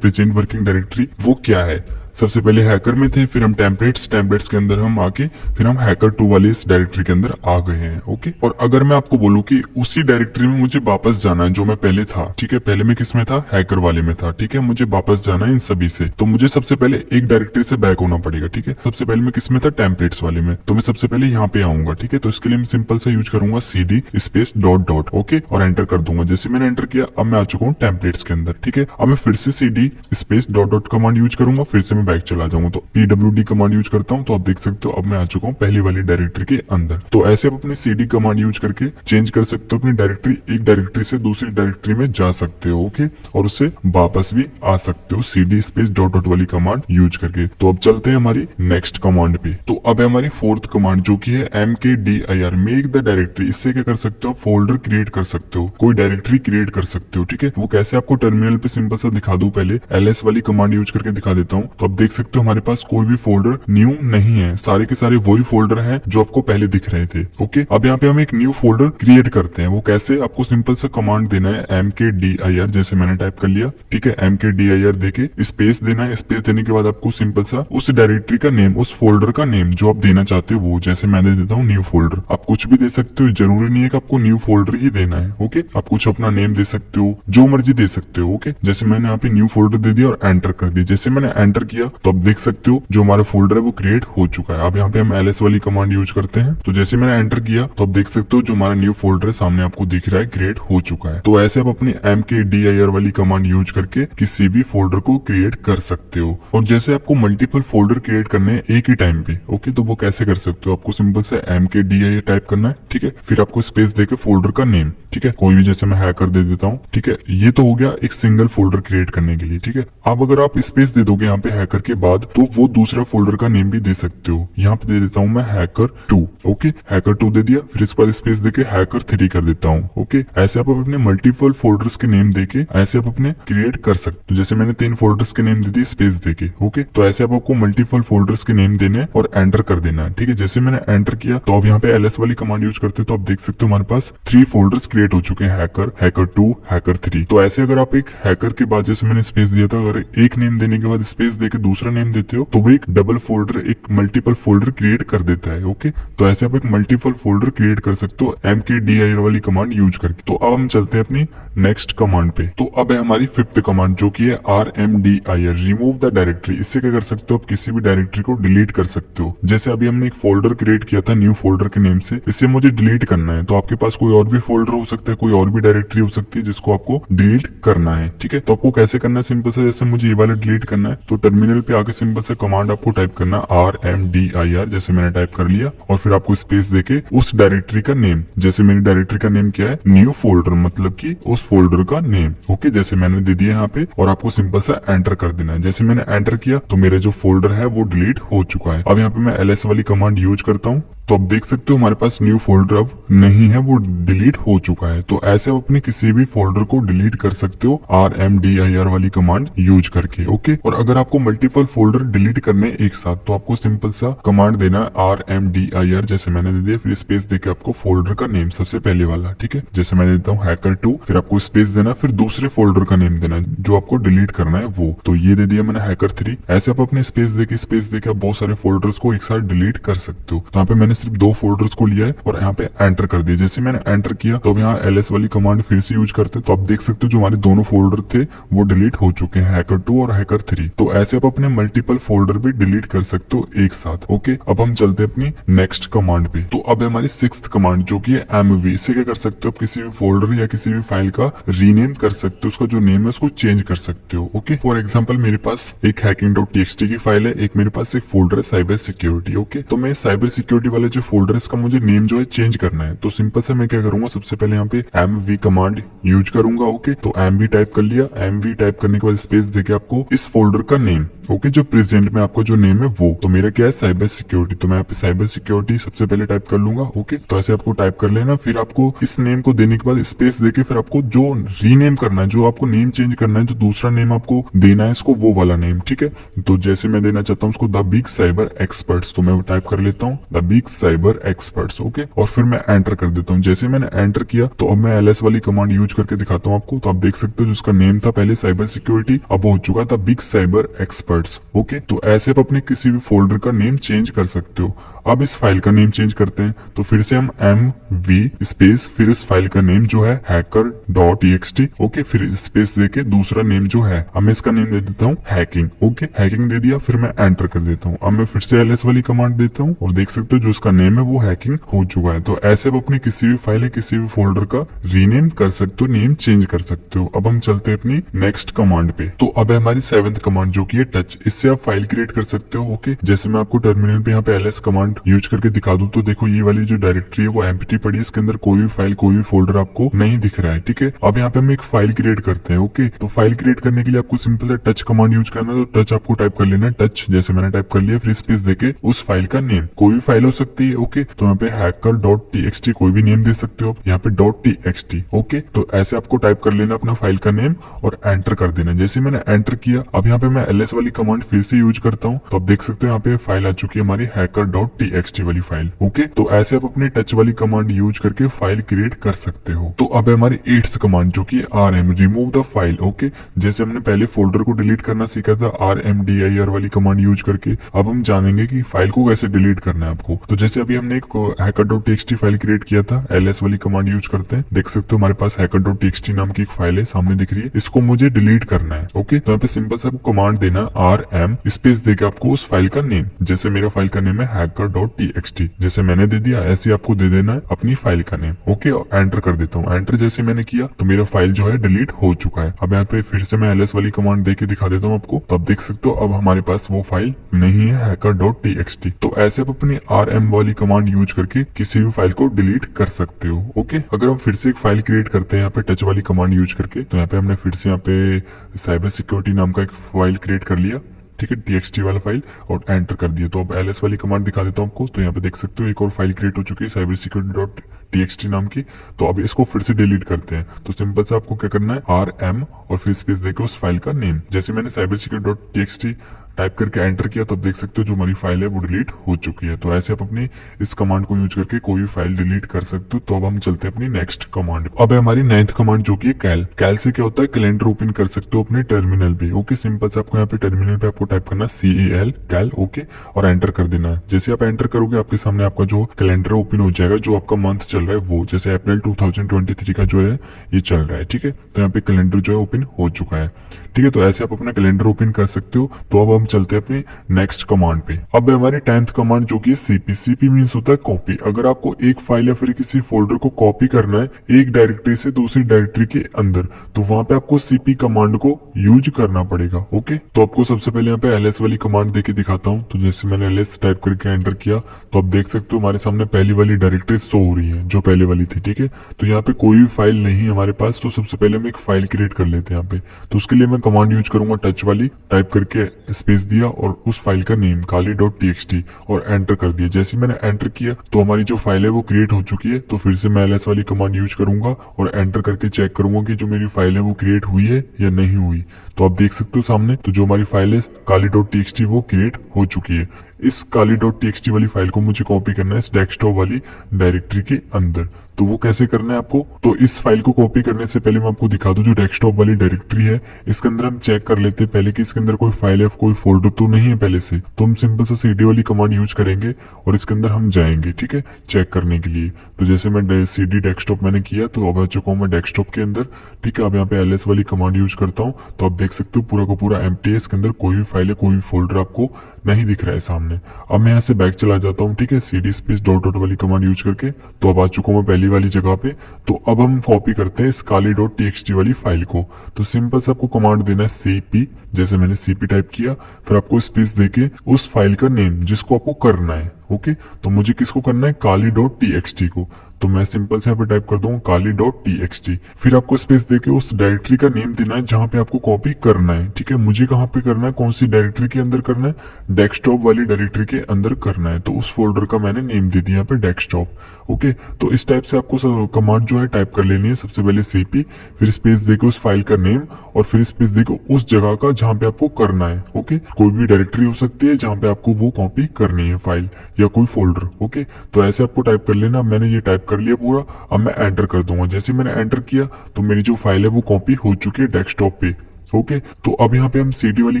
Present working directory वो क्या है। सबसे पहले हैकर में थे, फिर हम टेम्पलेट्स के अंदर हम आके फिर हम हैकर 2 वाले इस डायरेक्टरी के अंदर आ गए हैं। ओके, और अगर मैं आपको बोलूं कि उसी डायरेक्टरी में मुझे वापस जाना है जो मैं पहले था, ठीक है, पहले मैं किस में था, हैकर वाले में था, ठीक है, मुझे वापस जाना है इन सभी से, तो मुझे सबसे पहले एक डायरेक्टरी से बैक होना पड़ेगा। ठीक है, सबसे पहले मैं किस में था, टेम्पलेट्स वाले में, तो मैं सबसे पहले यहाँ पे आऊंगा। ठीक है, तो इसके लिए मैं सिंपल सा यूज करूंगा CD space dot dot, okay, और एंटर कर दूंगा। जैसे मैंने एंटर किया, अब मैं आ चुका हूँ टेम्पलेट्स के अंदर। ठीक है, अब मैं फिर से CD space dot dot command use करूंगा, फिर से मैं बैक चला जाऊंगा, तो PWD कमांड यूज करता हूं, तो आप देख सकते हो अब मैं आ चुका हूं पहली वाली डायरेक्टरी के अंदर। तो ऐसे आप अपनी CD कमांड यूज करके चेंज कर सकते हो अपनी डायरेक्टरी, एक डायरेक्टरी से दूसरी डायरेक्टरी में जा सकते हो। ओके, और उससे वापस भी आ सकते हो CD स्पेस डॉट डॉट वाली कमांड यूज करके। तो अब चलते हैं हमारी नेक्स्ट कमांड पे। तो अब है हमारी फोर्थ कमांड जो की है MKDIR, मेक द डायरेक्टरी। इससे क्या कर सकते हो, फोल्डर क्रिएट कर सकते हो, कोई डायरेक्टरी क्रिएट कर सकते हो। ठीक है, वो कैसे आपको टर्मिनल पे सिंपल सा दिखा दूं, पहले LS वाली कमांड यूज करके दिखा देता हूँ। तो अब देख सकते हो हमारे पास कोई भी फोल्डर न्यू नहीं है, सारे के सारे वही फोल्डर हैं जो आपको पहले दिख रहे थे। ओके, अब यहाँ पे हम एक न्यू फोल्डर क्रिएट करते हैं। वो कैसे, आपको सिंपल सा कमांड देना है MKDIR, जैसे मैंने टाइप कर लिया। ठीक है, MKDIR देके स्पेस देना है, स्पेस देने के बाद आपको सिंपल सा उस डायरेक्टरी का नेम, उस फोल्डर का नेम जो आप देना चाहते हो, वो जैसे मैं दे देता हूँ न्यू फोल्डर। आप कुछ भी दे सकते हो, जरूरी नहीं है कि आपको न्यू फोल्डर ही देना है। ओके, आप कुछ अपना नेम दे सकते हो, जो मर्जी दे सकते हो। ओके, जैसे मैंने यहाँ पे न्यू फोल्डर दे दिया और एंटर कर दिया। जैसे मैंने एंटर किया तो आप देख सकते हो जो हमारा फोल्डर है वो क्रिएट हो चुका है। अब यहाँ पे हम LS वाली कमांड यूज करते हैं, तो जैसे मैंने एंटर किया तो आप देख सकते हो जो हमारा न्यू फोल्डर है सामने आपको दिख रहा है, क्रिएट हो चुका है। तो ऐसे आप अपनी MKDIR वाली कमांड यूज करके किसी भी फोल्डर को क्रिएट कर सकते हो। और जैसे आपको मल्टीपल फोल्डर क्रिएट करने हैं एक ही टाइम पे, ओके, तो वो कैसे कर सकते हो, आपको सिंपल से MKDIR टाइप करना है। ठीक है, फिर आपको स्पेस देके फोल्डर का नेम, ठीक है, कोई भी, जैसे मैं हैकर दे देता हूँ। ठीक है, ये तो हो गया एक सिंगल फोल्डर क्रिएट करने के लिए। ठीक है, अब अगर आप स्पेस दे दोगे यहाँ पे हैकर के बाद, तो वो दूसरा फोल्डर का नेम भी दे सकते हो। यहाँ पे दे देता हूँ मैं हैकर 2। ओके, हैकर 2 दे दिया, फिर इसके बाद स्पेस देके हैकर 3 कर देता हूँ। ओके, ऐसे आप अपने मल्टीपल फोल्डर्स के नेम देके ऐसे आप अपने क्रिएट कर सकते हो। जैसे मैंने 3 फोल्डर्स के नेम दे दिए स्पेस देके। ओके, तो ऐसे आपको मल्टीपल फोल्डर्स के नेम देने और एंटर कर देना है। ठीक है, जैसे मैंने एंटर किया तो अब यहाँ पे LS वाली कमांड यूज करते हो, तो आप देख सकते हो हमारे पास 3 फोल्डर्स क्रिएट हो चुके हैं, हैकर, हैकर 2, हैकर 3। तो ऐसे अगर आप एक हैकर के बाद, जैसे मैंने स्पेस दिया था, अगर एक नेम देने के बाद स्पेस देके दूसरा नेम देते हो तो वो एक डबल फोल्डर, एक मल्टीपल फोल्डर क्रिएट कर देता है। ओके, तो ऐसे आप एक मल्टीपल फोल्डर क्रिएट कर सकते हो MKDIR वाली कमांड यूज करके। तो अब हम चलते हैं अपनी नेक्स्ट कमांड पे। तो अब है हमारी 5th कमांड जो की है RMDIR, रिमूव द डायरेक्टरी। इससे क्या कर सकते हो, आप किसी भी डायरेक्टरी को डिलीट कर सकते हो। जैसे अभी हमने एक फोल्डर क्रिएट किया था न्यू फोल्डर के नेम से, इससे मुझे डिलीट करना है, तो आपके पास कोई और भी फोल्डर हो सकता है, कोई और भी डायरेक्टरी हो सकती है जिसको आपको डिलीट करना है। ठीक है, तो आपको कैसे करना है, सिंपल से, जैसे मुझे ये वाला डिलीट करना है तो टर्मिनल पे आके सिंपल से कमांड आपको टाइप करना RMDIR, जैसे मैंने टाइप कर लिया, और फिर आपको स्पेस देके उस डायरेक्टरी का नेम, जैसे मेरी डायरेक्टरी का नेम क्या है, न्यू फोल्डर, मतलब कि उस फोल्डर का नेम। ओके, जैसे मैंने दे दिया यहाँ पे, और आपको सिंपल सा एंटर कर देना है। जैसे मैंने एंटर किया तो मेरे जो फोल्डर है वो डिलीट हो चुका है। अब यहाँ पे मैं LS वाली कमांड यूज करता हूँ, तो आप देख सकते हो हमारे पास न्यू फोल्डर अब नहीं है, वो डिलीट हो चुका है। तो ऐसे आप अपने किसी भी फोल्डर को डिलीट कर सकते हो RMDIR वाली कमांड यूज करके। ओके, और अगर आपको मल्टीपल फोल्डर डिलीट करने एक साथ, तो आपको सिंपल सा कमांड देना है RMDIR, जैसे मैंने दे दिया, फिर स्पेस देके आपको फोल्डर का नेम सबसे पहले वाला, ठीक है, जैसे मैं देता हूँ हैकर 2, फिर आपको स्पेस देना, फिर दूसरे फोल्डर का नेम देना जो आपको डिलीट करना है वो। तो ये दे दिया मैंने हैकर 3। ऐसे आप अपने स्पेस देके आप बहुत सारे फोल्डर्स को एक साथ डिलीट कर सकते हो। तो यहाँ पे मैंने सिर्फ 2 फोल्डर्स को लिया है और यहाँ पे एंटर कर दिया। जैसे मैंने एंटर किया तो अब यहाँ LS वाली कमांड फिर से यूज करते हैं, तो आप देख सकते हो जो हमारे दोनों फोल्डर थे वो डिलीट हो चुके हैं, हैकर 2 और हैकर 3। तो ऐसे आप अपने मल्टीपल फोल्डर भी डिलीट कर सकते हो एक साथ। ओके, अब हम चलते हैं अपनी नेक्स्ट कमांड पे। तो अब है हमारी 6th कमांड जो की है MV। इससे क्या कर सकते हो, आप किसी भी फोल्डर या किसी भी फाइल का रीनेम कर सकते हो, उसका जो नेम है उसको चेंज कर सकते हो। ओके, फॉर एग्जाम्पल मेरे पास एक hacking.txt की फाइल है, एक मेरे पास एक फोल्डर है साइबर सिक्योरिटी। ओके, तो मैं साइबर सिक्योरिटी वाले जो फोल्डर है इसका मुझे नेम जो है चेंज करना है। तो सिंपल से मैं क्या करूंगा, सबसे पहले यहाँ पे MV कमांड यूज करूंगा। ओके, तो MV टाइप कर लिया, MV टाइप करने के बाद स्पेस देके आपको इस फोल्डर का नेम, ओके, जो प्रेजेंट में आपका जो नेम है वो, तो मेरा क्या है साइबर सिक्योरिटी, तो मैं यहाँ पे साइबर सिक्योरिटी सबसे पहले टाइप कर लूंगा। ओके, तो ऐसे आपको टाइप कर लेना, फिर आपको इस नेम को देने के बाद स्पेस देके फिर आपको जो रीनेम करना है, जो आपको नेम चेंज करना है, जो दूसरा नेम आपको देना है इसको, वो वाला नेम, ठीक है। तो जैसे मैं देना चाहता हूँ उसको द बिग साइबर एक्सपर्ट्स, तो मैं टाइप कर लेता हूँ the big cyber experts. Okay, और फिर मैं एंटर कर देता हूँ। जैसे मैंने एंटर किया तो अब मैं एलएस वाली कमांड यूज करके दिखाता हूँ आपको। तो आप देख सकते हो जो उसका नेम था पहले साइबर सिक्योरिटी, अब हो चुका था बिग साइबर एक्सपर्ट्स। ओके, तो ऐसे आप अपने किसी भी फोल्डर का नेम चेंज कर सकते हो। अब इस फाइल का नेम चेंज करते हैं, तो फिर से हम MV स्पेस फिर इस फाइल का नेम जो है hacker.txt, ओके, फिर स्पेस देके दूसरा नेम जो है, अब मैं इसका नेम दे देता हूँ हैकिंग। ओके, हैकिंग दे दिया, फिर मैं एंटर कर देता हूँ। अब मैं फिर से एलएस वाली कमांड देता हूँ और देख सकते हो जो उसका नेम है वो हैकिंग हो चुका है। तो ऐसे आप अपनी किसी भी फाइल है किसी भी फोल्डर का रीनेम कर सकते हो, नेम चेंज कर सकते हो। अब हम चलते हैं अपनी नेक्स्ट कमांड पे। तो अब है हमारी 7th कमांड जो की है टच। इससे आप फाइल क्रिएट कर सकते हो। ओके, जैसे मैं आपको टर्मिनल पे यहाँ पे एलएस कमांड यूज करके दिखा दूं, तो देखो ये वाली जो डायरेक्टरी है वो एम्प्टी पड़ी है, इसके अंदर कोई भी फाइल कोई भी फोल्डर आपको नहीं दिख रहा है, ठीक है। अब यहाँ पे हम एक फाइल क्रिएट करते हैं। ओके, तो फाइल क्रिएट करने के लिए आपको सिंपल सा टच कमांड यूज करना है। तो टच आपको टाइप कर लेना है टच, जैसे मैंने टाइप कर लिया, फिर स्पेस देके उस फाइल का नेम, कोई भी फाइल हो सकती है। ओके, तो यहाँ पे hacker.txt कोई भी नेम दे सकते हो, यहाँ पे .txt। ओके, तो ऐसे आपको टाइप कर लेना अपना फाइल का नेम और एंटर कर देना। जैसे मैंने एंटर किया, अब यहाँ पे मैं एलएस वाली कमांड फिर से यूज करता हूँ, तो आप देख सकते हो यहाँ पे फाइल आ चुकी है हमारी hacker.txt वाली फाइल। ओके, तो ऐसे आप अपने टच वाली कमांड यूज करके फाइल क्रिएट कर सकते हो। तो अब है हमारी 8th कमांड जो कि RM, remove the file. Okay, जैसे हमने पहले फोल्डर को डिलीट करना सीखा था RMDIR वाली कमांड यूज करके, अब हम जानेंगे कि फाइल को कैसे डिलीट करना है आपको। तो जैसे अभी हमने एक hacker.txt फाइल क्रिएट किया था, एलएस वाली कमांड यूज करते हैं। देख सकते हो हमारे पास hacker.txt नाम की एक फाइल है, सामने दिख रही है, इसको मुझे डिलीट करना है। ओके, तो यहाँ पे सिंपल सा आपको कमांड देना RM स्पेस देके आपको उस फाइल का नेम, जैसे मेरा फाइल का नेम है hacker.txt, जैसे मैंने दे दिया ऐसे आपको दे देना है अपनी फाइल का नेम। ओके, और एंटर कर देता हूँ। एंटर जैसे मैंने किया तो मेरा फाइल जो है डिलीट हो चुका है। अब यहाँ पे फिर से मैं एलएस वाली कमांड दे के दिखा देता हूँ आपको, तो आप देख सकते हो अब हमारे पास वो फाइल नहीं है hacker.txt। तो ऐसे आप अपनी RM वाली कमांड यूज करके किसी भी फाइल को डिलीट कर सकते हो। ओके, अगर हम फिर से एक फाइल क्रिएट करते हैं यहाँ पे टच वाली कमांड यूज करके, तो यहाँ पे हमने फिर से यहाँ पे साइबर सिक्योरिटी नाम का एक फाइल क्रिएट कर लिया, ठीक है, TXT वाला फाइल, और एंटर कर दिया। तो अब एलएस वाली कमांड दिखा देता हूँ आपको। तो यहाँ पे देख सकते हो एक और फाइल क्रिएट हो चुकी है साइबर सिक्योरिटी.txt नाम की। तो अब इसको फिर से डिलीट करते हैं। तो सिंपल से आपको क्या करना है, RM और फिर स्पेस देके उस फाइल का नेम, जैसे मैंने साइबर सिक्योरिटी.txt टाइप करके एंटर किया, तो अब देख सकते हो जो हमारी फाइल है वो डिलीट हो चुकी है। तो ऐसे आप अपनी इस कमांड को यूज करके कोई भी फाइल डिलीट कर सकते हो। तो अब हम चलते हैं अपनी नेक्स्ट कमांड। अब है हमारी 9th कमांड जो की है कैल। कैल से क्या होता है, कैलेंडर ओपन कर सकते हो अपने टर्मिनल पे। ओके, सिंपल से आपको यहाँ पे टर्मिनल पे आपको टाइप करना CAL कैल। ओके, और एंटर कर देना है। जैसे आप एंटर करोगे आपके सामने आपका जो कैलेंडर ओपन हो जाएगा, जो आपका मंथ चल रहा है वो, जैसे अप्रैल 2023 का जो है ये चल रहा है, ठीक है। तो यहाँ पे कैलेंडर जो है ओपन हो चुका है, ठीक है। तो ऐसे आप अपना कैलेंडर ओपन कर सकते हो। तो अब हम चलते हैं अपनी नेक्स्ट कमांड पे। अब है हमारी 10th कमांड जो कि CP। CP मीन्स होता है कॉपी। अगर आपको एक फाइल या फिर किसी फोल्डर को कॉपी करना है एक डायरेक्टरी से दूसरी डायरेक्टरी के अंदर, तो वहां पे आपको CP कमांड को यूज करना पड़ेगा। ओके, तो आपको सबसे पहले यहाँ पे LS वाली कमांड देके दिखाता हूँ। तो जैसे मैंने LS टाइप करके एंटर किया, तो आप देख सकते हो हमारे सामने पहली वाली डायरेक्टरी शो हो रही है जो पहले वाली थी, ठीक है। तो यहाँ पे कोई भी फाइल नहीं है हमारे पास, तो सबसे पहले हम एक फाइल क्रिएट कर लेते हैं यहाँ पे। तो उसके लिए मैं कमांड यूज करूंगा टच वाली, टाइप करके स्पेस दिया और उस फाइल का नेम kali.txt और एंटर कर दिया। जैसे मैंने एंटर किया तो हमारी जो फाइल है वो क्रिएट हो चुकी है। तो फिर से मैं LS वाली कमांड यूज करूंगा और एंटर करके चेक करूंगा कि जो मेरी फाइल है वो क्रिएट हुई है या नहीं हुई। तो आप देख सकते हो सामने, तो जो हमारी फाइल है kali.txt वो क्रिएट हो चुकी है। इस kali.txt वाली फाइल को मुझे कॉपी करना है इस डेस्कटॉप वाली डायरेक्टरी के अंदर। तो वो कैसे करना है आपको, तो इस फाइल को कॉपी करने से पहले मैं आपको दिखा दूं, जो डेस्कटॉप वाली डायरेक्टरी है इसके अंदर हम चेक कर लेते हैं पहले कि इसके अंदर कोई फाइल है कोई फोल्डर तो नहीं है पहले से। तो हम सिंपल सा CD वाली कमांड यूज करेंगे और इसके अंदर हम जाएंगे, ठीक है, चेक करने के लिए। तो जैसे मैं CD डेस्कटॉप मैंने किया, तो अब आ चुका हूँ मैं डेस्कटॉप के अंदर, ठीक है। अब यहाँ पे LS वाली कमांड यूज करता हूँ, तो आप देख सकते हो पूरा का पूरा एम्प्टी है, इसके अंदर कोई भी फाइल है कोई भी फोल्डर आपको नहीं दिख रहा है सामने। अब मैं यहाँ से बैक चला जाता हूँ, ठीक है, CD स्पेस डॉट वाली कमांड यूज करके। तो अब आ चुका हूँ मैं पहली वाली जगह पे। तो अब हम कॉपी करते हैं इस kali.txt वाली फाइल को। तो सिंपल से आपको कमांड देना है CP, जैसे मैंने CP टाइप किया, फिर आपको स्पेस देके उस फाइल का नेम जिसको आपको करना है, ओके, तो मुझे किसको करना है, काली डॉट टी एक्स टी को। तो मैं सिंपल से यहाँ पे टाइप कर दूंगा काली डॉट टी एक्स टी। फिर आपको स्पेस देके उस डायरेक्टरी का नेम देना है जहां पे आपको कॉपी करना है। ठीक है, मुझे कहाँ पे करना है, कौन सी डायरेक्टरी के अंदर करना है, डेस्कटॉप वाली डायरेक्टरी के अंदर करना है। तो उस फोल्डर का मैंने नेम दे दिया यहाँ पे डेस्कटॉप। ओके, तो इस टाइप से आपको कमांड जो है टाइप कर लेनी है। सबसे पहले cp, फिर स्पेस देके उस फाइल का नेम, और फिर स्पेस देके उस जगह का जहां पे आपको करना है। ओके, कोई भी डायरेक्टरी हो सकती है जहां पे आपको वो कॉपी करनी है फाइल या कोई फोल्डर। ओके, तो ऐसे आपको टाइप कर लेना। मैंने ये टाइप कर लिया पूरा। अब मैं एंटर कर दूंगा। जैसे मैंने एंटर किया तो मेरी जो फाइल है वो कॉपी हो चुकी है डेस्कटॉप पे। ओके, तो अब यहाँ पे हम cd वाली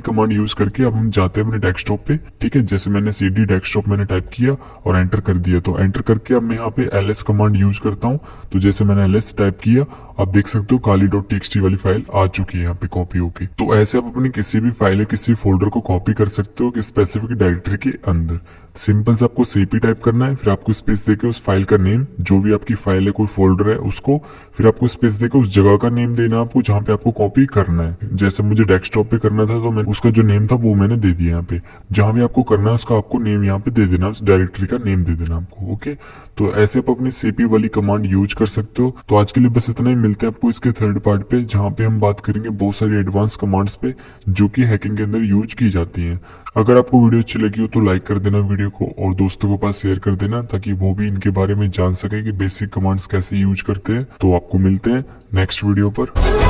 कमांड यूज करके अब हम जाते हैं अपने डेस्कटॉप पे। ठीक है, जैसे मैंने cd डेस्कटॉप मैंने टाइप किया और एंटर कर दिया। तो एंटर करके अब मैं यहाँ पे ls कमांड यूज करता हूँ। तो जैसे मैंने ls टाइप किया, आप देख सकते हो काली डॉट टीएक्सटी वाली फाइल आ चुकी है यहाँ पे कॉपी होके। तो ऐसे आप अपनी किसी भी फाइल या किसी फोल्डर को कॉपी कर सकते हो कि स्पेसिफिक डायरेक्टरी के अंदर। सिंपल से आपको cp टाइप करना है, फिर आपको स्पेस देके उस फाइल का नेम, जो भी आपकी फाइल है कोई फोल्डर है उसको, फिर आपको स्पेस देके उस जगह का नेम देना आपको जहाँ पे आपको कॉपी करना है। जैसे मुझे डेस्कटॉप पे करना था तो मैं उसका जो नेम था वो मैंने दे दिया यहाँ पे। जहां भी आपको करना है उसका आपको नेम यहाँ पे दे देना, उस डायरेक्टरी का नेम दे देना आपको। ओके, तो ऐसे आप अपनी cp वाली कमांड यूज कर सकते हो। तो आज के लिए बस इतना ही, मिलते हैं आपको इसके थर्ड पार्ट पे जहाँ पे हम बात करेंगे बहुत सारी एडवांस कमांड्स पे जो कि हैकिंग के अंदर यूज की जाती हैं। अगर आपको वीडियो अच्छी लगी हो तो लाइक कर देना वीडियो को और दोस्तों के पास शेयर कर देना ताकि वो भी इनके बारे में जान सके कि बेसिक कमांड्स कैसे यूज करते हैं। तो आपको मिलते हैं नेक्स्ट वीडियो पर।